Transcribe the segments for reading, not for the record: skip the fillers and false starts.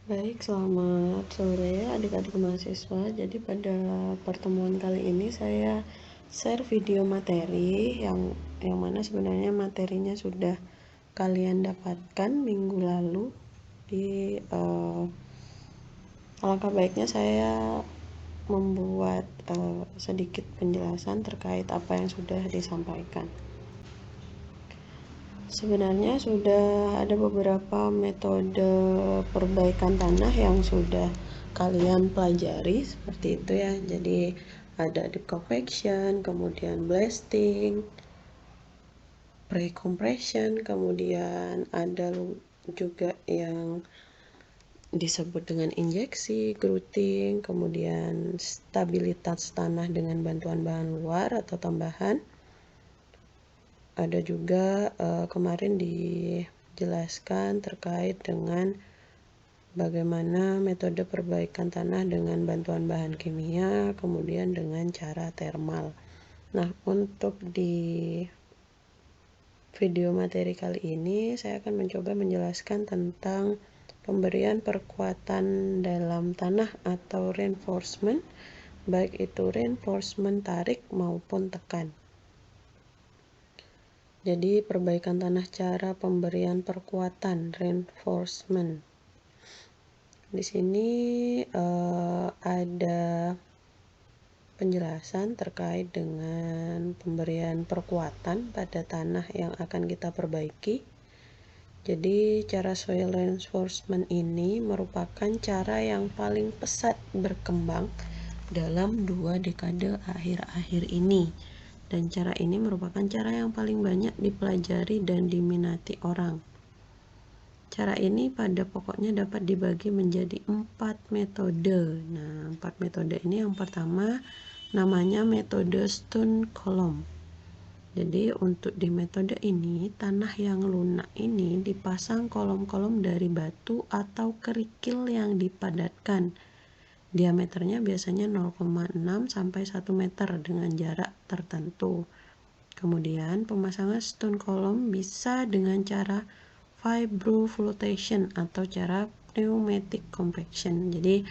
Baik, selamat sore adik-adik mahasiswa. Jadi pada pertemuan kali ini saya share video materi yang mana sebenarnya materinya sudah kalian dapatkan minggu lalu. Di alangkah baiknya saya membuat sedikit penjelasan terkait apa yang sudah disampaikan. Sebenarnya sudah ada beberapa metode perbaikan tanah yang sudah kalian pelajari seperti itu ya. Jadi ada deep compaction, kemudian blasting, pre-compression, kemudian ada juga yang disebut dengan injeksi, grouting, kemudian stabilitas tanah dengan bantuan bahan luar atau tambahan. Ada juga kemarin dijelaskan terkait dengan bagaimana metode perbaikan tanah dengan bantuan bahan kimia, kemudian dengan cara termal. Nah, untuk di video materi kali ini saya akan mencoba menjelaskan tentang pemberian perkuatan dalam tanah atau reinforcement, baik itu reinforcement tarik maupun tekan. Jadi perbaikan tanah, cara pemberian perkuatan reinforcement. Di sini ada penjelasan terkait dengan pemberian perkuatan pada tanah yang akan kita perbaiki. Jadi cara soil reinforcement ini merupakan cara yang paling pesat berkembang dalam 2 dekade akhir-akhir ini. Dan cara ini merupakan cara yang paling banyak dipelajari dan diminati orang. Cara ini pada pokoknya dapat dibagi menjadi 4 metode. Nah, 4 metode ini yang pertama namanya metode stone column. Jadi untuk di metode ini, tanah yang lunak ini dipasang kolom-kolom dari batu atau kerikil yang dipadatkan. Diameternya biasanya 0,6 sampai 1 meter dengan jarak tertentu. Kemudian pemasangan stone column bisa dengan cara vibroflotation atau cara pneumatic compaction. Jadi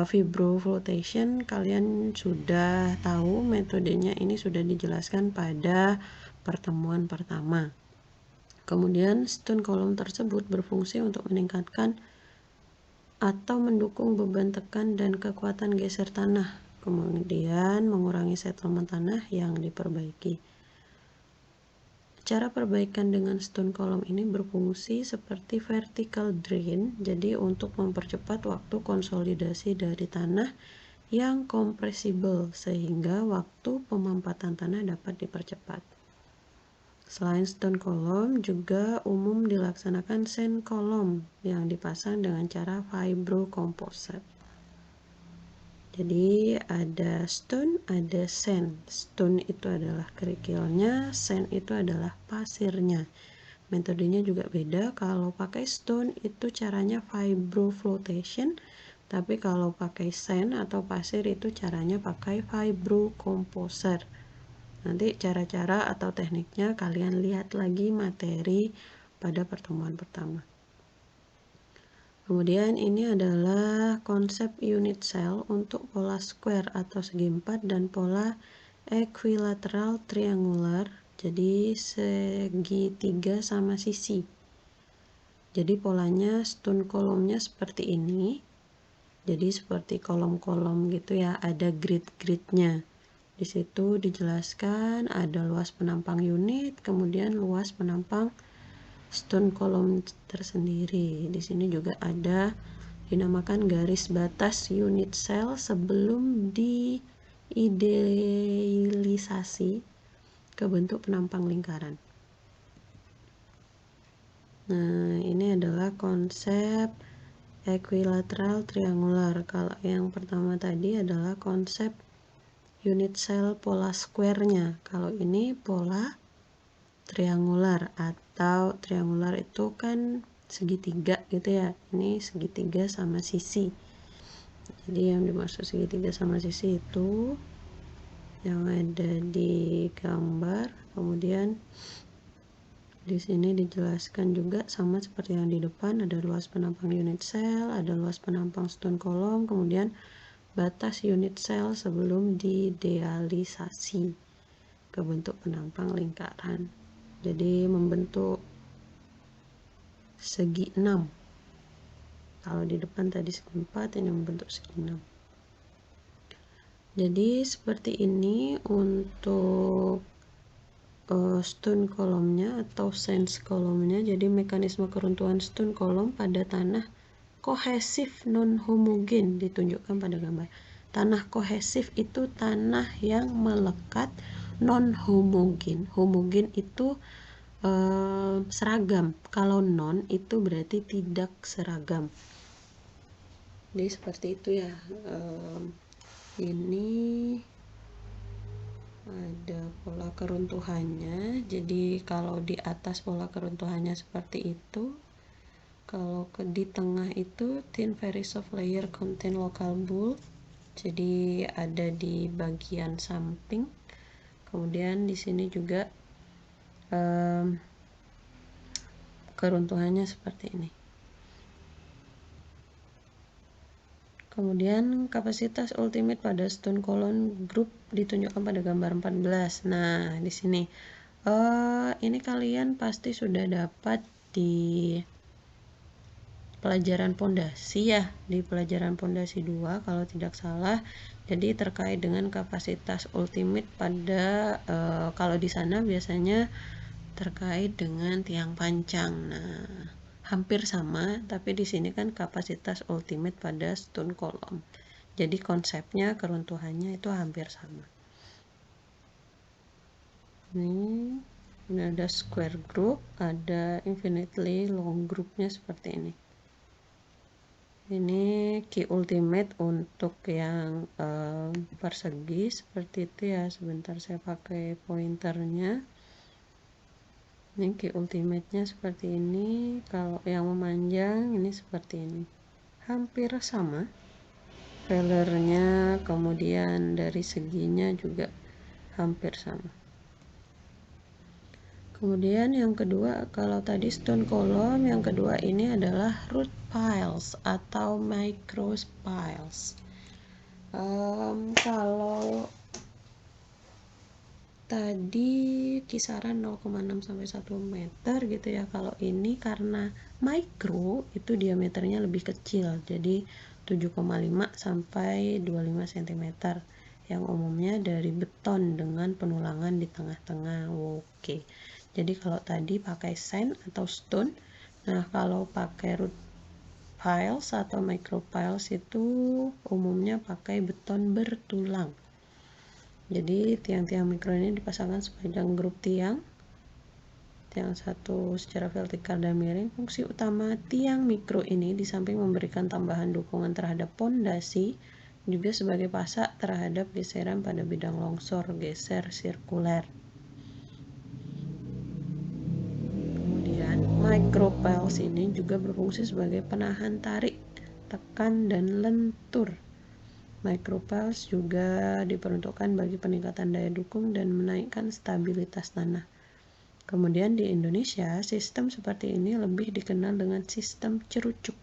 vibroflotation kalian sudah tahu metodenya, ini sudah dijelaskan pada pertemuan pertama. Kemudian stone column tersebut berfungsi untuk meningkatkan atau mendukung beban tekan dan kekuatan geser tanah, kemudian mengurangi settlement tanah yang diperbaiki. Cara perbaikan dengan stone column ini berfungsi seperti vertical drain, jadi untuk mempercepat waktu konsolidasi dari tanah yang compressible sehingga waktu pemampatan tanah dapat dipercepat. Selain stone column, juga umum dilaksanakan sand column yang dipasang dengan cara vibro composite. Jadi ada stone, ada sand. Stone itu adalah kerikilnya, sand itu adalah pasirnya. Metodenya juga beda. Kalau pakai stone itu caranya vibroflotation, tapi kalau pakai sand atau pasir itu caranya pakai vibrocomposer. Nanti cara-cara atau tekniknya kalian lihat lagi materi pada pertemuan pertama. Kemudian ini adalah konsep unit cell untuk pola square atau segi empat dan pola equilateral triangular, jadi segitiga sama sisi. Jadi polanya stone kolomnya seperti ini, jadi seperti kolom-kolom gitu ya, ada grid-gridnya. Di situ dijelaskan ada luas penampang unit, kemudian luas penampang stone column tersendiri. Di sini juga ada dinamakan garis batas unit cell sebelum diidealisasi ke bentuk penampang lingkaran. Nah, ini adalah konsep equilateral triangular. Kalau yang pertama tadi adalah konsep unit cell pola square-nya. Kalau ini pola triangular, atau triangular itu kan segitiga gitu ya. Ini segitiga sama sisi. Jadi yang dimaksud segitiga sama sisi itu yang ada di gambar. Kemudian Di sini dijelaskan juga sama seperti yang di depan, ada luas penampang unit sel, ada luas penampang stone kolom, kemudian batas unit sel sebelum didealisasi ke bentuk penampang lingkaran. Jadi membentuk segi 6. Kalau di depan tadi segi 4, ini membentuk segi 6. Jadi seperti ini untuk stone kolomnya atau sense kolomnya. Jadi mekanisme keruntuhan stone kolom pada tanah kohesif non homogen ditunjukkan pada gambar. Tanah kohesif itu tanah yang melekat, non homogen. Homogen itu seragam. Kalau non itu berarti tidak seragam. Jadi seperti itu ya. Ini ada pola keruntuhannya. Jadi kalau di atas pola keruntuhannya seperti itu, kalau di tengah itu thin very soft layer contain local bulk, jadi ada di bagian samping. Kemudian di sini juga keruntuhannya seperti ini. Kemudian kapasitas ultimate pada stone column group ditunjukkan pada gambar 14. Nah, di sini ini kalian pasti sudah dapat di pelajaran pondasi ya, di pelajaran pondasi 2 kalau tidak salah. Jadi terkait dengan kapasitas ultimate pada kalau di sana biasanya terkait dengan tiang pancang. Nah, hampir sama, tapi di sini kan kapasitas ultimate pada stone column. Jadi konsepnya keruntuhannya itu hampir sama. Ini ada square group, ada infinitely long groupnya seperti ini. Ini key ultimate untuk yang persegi seperti itu ya. Sebentar saya pakai pointernya. Ini key ultimate-nya seperti ini. Kalau yang memanjang ini seperti ini. Hampir sama. Failernya, kemudian dari seginya juga hampir sama. Kemudian yang kedua, kalau tadi stone column, yang kedua ini adalah root piles atau micro piles. Kalau tadi kisaran 0,6 sampai 1 meter gitu ya. Kalau ini karena micro itu diameternya lebih kecil, jadi 7,5 sampai 25 cm. Yang umumnya dari beton dengan penulangan di tengah-tengah. Oke. Jadi kalau tadi pakai sand atau stone, nah kalau pakai root piles atau micro piles itu umumnya pakai beton bertulang. Jadi tiang-tiang mikro ini dipasangkan sepanjang grup tiang satu secara vertikal dan miring. Fungsi utama tiang mikro ini di samping memberikan tambahan dukungan terhadap pondasi, juga sebagai pasak terhadap geseran pada bidang longsor, geser sirkuler. Kemudian micro piles ini juga berfungsi sebagai penahan tarik, tekan, dan lentur. Micro piles juga diperuntukkan bagi peningkatan daya dukung dan menaikkan stabilitas tanah. Kemudian di Indonesia, sistem seperti ini lebih dikenal dengan sistem cerucuk,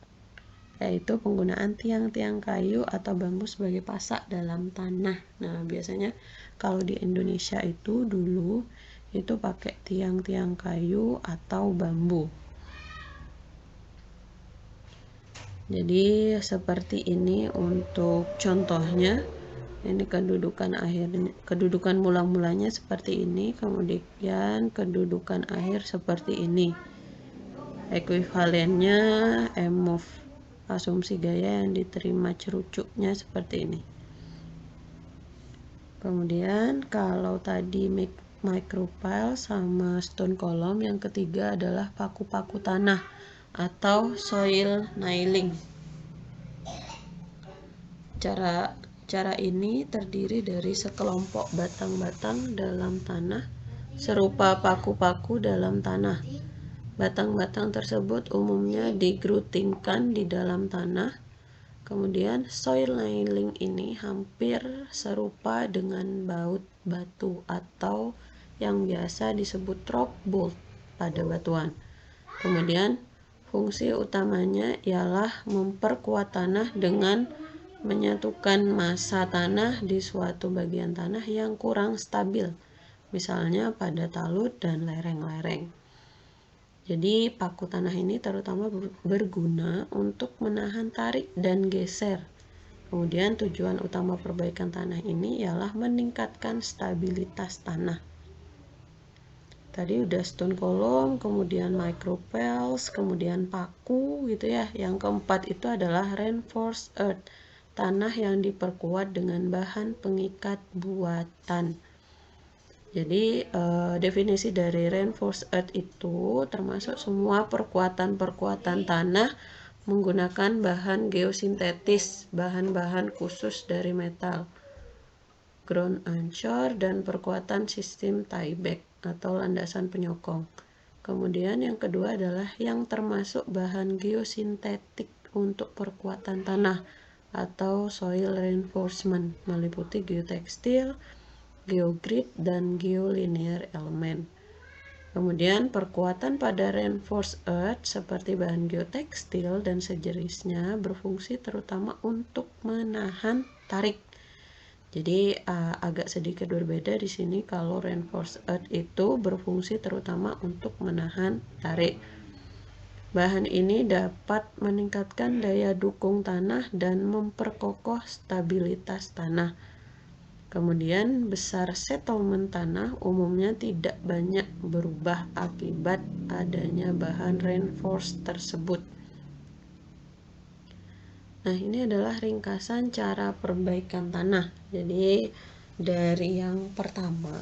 yaitu penggunaan tiang-tiang kayu atau bambu sebagai pasak dalam tanah. Nah, biasanya kalau di Indonesia itu dulu itu pakai tiang-tiang kayu atau bambu. Jadi seperti ini untuk contohnya. Ini kedudukan mula-mulanya seperti ini, kemudian kedudukan akhir seperti ini. Ekuivalennya move asumsi gaya yang diterima cerucuknya seperti ini. Kemudian kalau tadi micropile sama stone column, yang ketiga adalah paku-paku tanah atau soil nailing. Cara ini terdiri dari sekelompok batang-batang dalam tanah serupa paku-paku dalam tanah. Batang-batang tersebut umumnya digrutingkan di dalam tanah. Kemudian soil nailing ini hampir serupa dengan baut batu atau yang biasa disebut rock bolt. pada batuan. Kemudian fungsi utamanya ialah memperkuat tanah dengan menyatukan massa tanah di suatu bagian tanah yang kurang stabil, misalnya pada talut dan lereng-lereng. Jadi paku tanah ini terutama berguna untuk menahan tarik dan geser. Kemudian tujuan utama perbaikan tanah ini ialah meningkatkan stabilitas tanah. Tadi udah stone column, kemudian micropels, kemudian paku gitu ya. Yang keempat itu adalah reinforced earth, tanah yang diperkuat dengan bahan pengikat buatan. Jadi definisi dari reinforced earth itu termasuk semua perkuatan-perkuatan tanah menggunakan bahan geosintetis, bahan-bahan khusus dari metal, ground anchor, dan perkuatan sistem tieback atau landasan penyokong. Kemudian yang kedua adalah yang termasuk bahan geosintetik untuk perkuatan tanah atau soil reinforcement, meliputi geotekstil, geogrid, dan geolinear element. Kemudian perkuatan pada reinforced earth seperti bahan geotekstil dan sejenisnya berfungsi terutama untuk menahan tarik. Jadi agak sedikit berbeda di sini. Kalau reinforced earth itu berfungsi terutama untuk menahan tarik. Bahan ini dapat meningkatkan daya dukung tanah dan memperkokoh stabilitas tanah. Kemudian besar settlement tanah umumnya tidak banyak berubah akibat adanya bahan reinforced tersebut. Nah, ini adalah ringkasan cara perbaikan tanah. Jadi dari yang pertama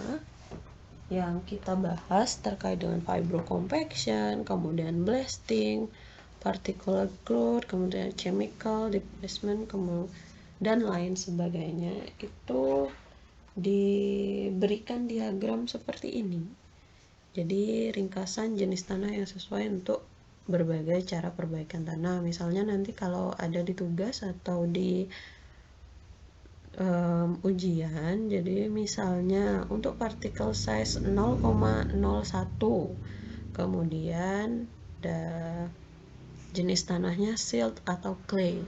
yang kita bahas terkait dengan fibrocompaction, kemudian blasting, particle growth, kemudian chemical displacement, dan lain sebagainya, itu diberikan diagram seperti ini. Jadi ringkasan jenis tanah yang sesuai untuk berbagai cara perbaikan tanah. Misalnya nanti kalau ada di tugas atau di ujian, jadi misalnya untuk particle size 0,01, kemudian jenis tanahnya silt atau clay.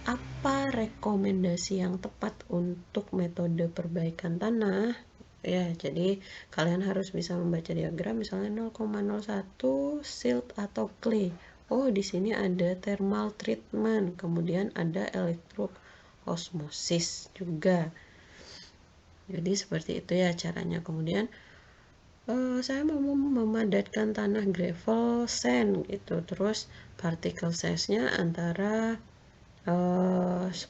Apa rekomendasi yang tepat untuk metode perbaikan tanah? Ya, jadi kalian harus bisa membaca diagram, misalnya 0,01 silt atau clay. Oh, di sini ada thermal treatment, kemudian ada elektroosmosis juga. Jadi seperti itu ya caranya. Kemudian saya mau memadatkan tanah gravel sand gitu. Terus particle size-nya antara 10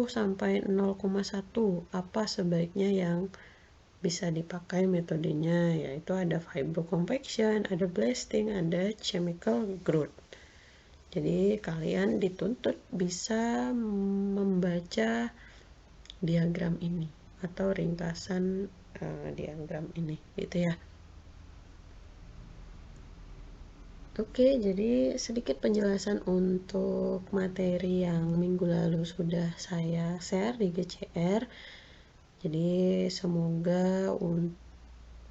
sampai 0,1. Apa sebaiknya yang bisa dipakai metodenya? Yaitu ada fibrocompaction, ada blasting, ada chemical growth. Jadi kalian dituntut bisa membaca diagram ini atau ringkasan diagram ini gitu ya. Oke, jadi sedikit penjelasan untuk materi yang minggu lalu sudah saya share di GCR. Jadi semoga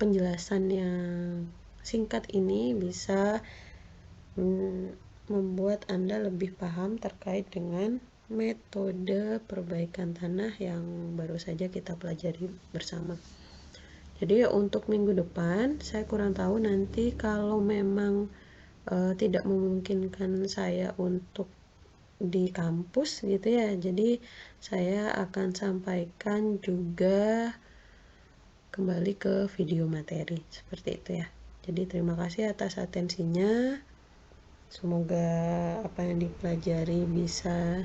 penjelasan yang singkat ini bisa membuat Anda lebih paham terkait dengan metode perbaikan tanah yang baru saja kita pelajari bersama. Jadi untuk minggu depan saya kurang tahu nanti kalau memang tidak memungkinkan saya untuk di kampus gitu ya, jadi saya akan sampaikan juga kembali ke video materi seperti itu ya. Jadi terima kasih atas atensinya, semoga apa yang dipelajari bisa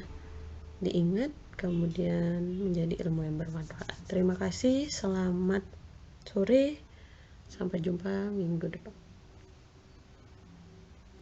diingat kemudian menjadi ilmu yang bermanfaat. Terima kasih, selamat sore, sampai jumpa minggu depan.